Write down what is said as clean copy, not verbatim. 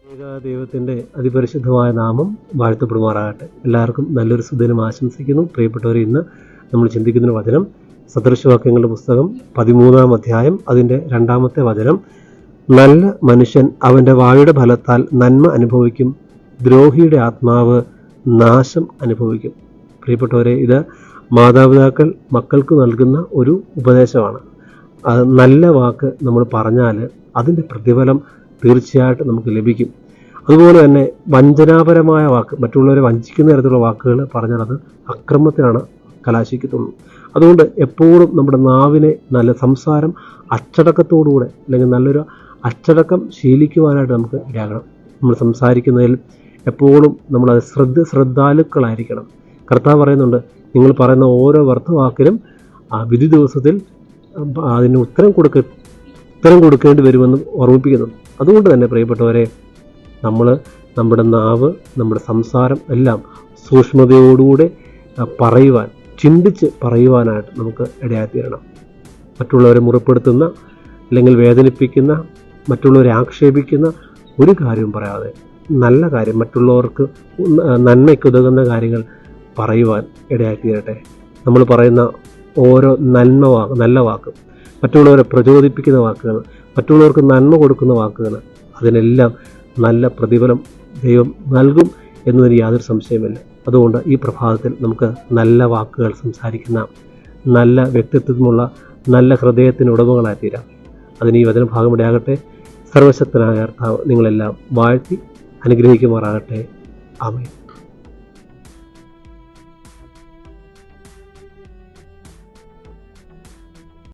ദൈവത്തിൻ്റെ അതിപരിശുദ്ധമായ നാമം വാഴ്ത്തപ്പെടുമാറാകട്ടെ. എല്ലാവർക്കും നല്ലൊരു സുദിനം ആശംസിക്കുന്നു. പ്രിയപ്പെട്ടവരെ, ഇന്ന് നമ്മൾ ചിന്തിക്കുന്ന വചനം സദൃശവാക്യങ്ങളുടെ പുസ്തകം 13-ാം അധ്യായം അതിൻ്റെ 2-ാമത്തെ വചനം. നല്ല മനുഷ്യൻ അവൻ്റെ വായുടെ ഫലത്താൽ നന്മ അനുഭവിക്കും, ദ്രോഹിയുടെ ആത്മാവ് നാശം അനുഭവിക്കും. പ്രിയപ്പെട്ടവരെ, ഇത് മാതാപിതാക്കൾ മക്കൾക്ക് നൽകുന്ന ഒരു ഉപദേശമാണ്. നല്ല വാക്ക് നമ്മൾ പറഞ്ഞാൽ അതിൻ്റെ പ്രതിഫലം തീർച്ചയായിട്ടും നമുക്ക് ലഭിക്കും. അതുപോലെ തന്നെ വഞ്ചനാപരമായ വാക്ക്, മറ്റുള്ളവരെ വഞ്ചിക്കുന്ന തരത്തിലുള്ള വാക്കുകൾ പറഞ്ഞാൽ അത് അക്രമത്തിനാണ് കലാശിക്കത്തുള്ളൂ. അതുകൊണ്ട് എപ്പോഴും നമ്മുടെ നാവിനെ നല്ല സംസാരം അച്ചടക്കത്തോടുകൂടെ, അല്ലെങ്കിൽ നല്ലൊരു അച്ചടക്കം ശീലിക്കുവാനായിട്ട് നമുക്ക് ഇടയാകണം. നമ്മൾ സംസാരിക്കുന്നതിൽ എപ്പോഴും നമ്മളത് ശ്രദ്ധാലുക്കളായിരിക്കണം. കർത്താവ് പറയുന്നുണ്ട്, നിങ്ങൾ പറയുന്ന ഓരോ വാക്കിനും ആ വിധി ദിവസത്തിൽ അതിന് ഉത്തരം കൊടുക്കേണ്ടി വരുമെന്ന് ഓർമ്മിപ്പിക്കുന്നുണ്ട്. അതുകൊണ്ട് തന്നെ പ്രിയപ്പെട്ടവരെ, നമ്മുടെ നാവ്, നമ്മുടെ സംസാരം എല്ലാം സൂക്ഷ്മതയോടുകൂടെ പറയുവാൻ, ചിന്തിച്ച് പറയുവാനായിട്ട് നമുക്ക് ഇടയായിത്തീരണം. മറ്റുള്ളവരെ മുറിപ്പെടുത്തുന്ന, അല്ലെങ്കിൽ വേദനിപ്പിക്കുന്ന, മറ്റുള്ളവരെ ആക്ഷേപിക്കുന്ന ഒരു കാര്യവും പറയാതെ നല്ല കാര്യം, മറ്റുള്ളവർക്ക് നന്മയ്ക്കുതകുന്ന കാര്യങ്ങൾ പറയുവാൻ ഇടയായിത്തീരട്ടെ. നമ്മൾ പറയുന്ന ഓരോ നല്ല വാക്ക്, മറ്റുള്ളവരെ പ്രചോദിപ്പിക്കുന്ന വാക്കുകൾ, മറ്റുള്ളവർക്ക് നന്മ കൊടുക്കുന്ന വാക്കുകൾ, അതിനെല്ലാം നല്ല പ്രതിഫലം ദൈവം നൽകും എന്നതിന് യാതൊരു സംശയമില്ല. അതുകൊണ്ട് ഈ പ്രഭാതത്തിൽ നമുക്ക് നല്ല വാക്കുകൾ സംസാരിക്കുന്ന, നല്ല വ്യക്തിത്വമുള്ള, നല്ല ഹൃദയത്തിന് ഉടമകളായി തീരാം. അതിന് ഈ വചനഭാഗം ഇടയാകട്ടെ. സർവശക്തനായ കർത്താവ് നിങ്ങളെല്ലാം വാഴ്ത്തി അനുഗ്രഹിക്കുമാറാകട്ടെ. ആമേൻ.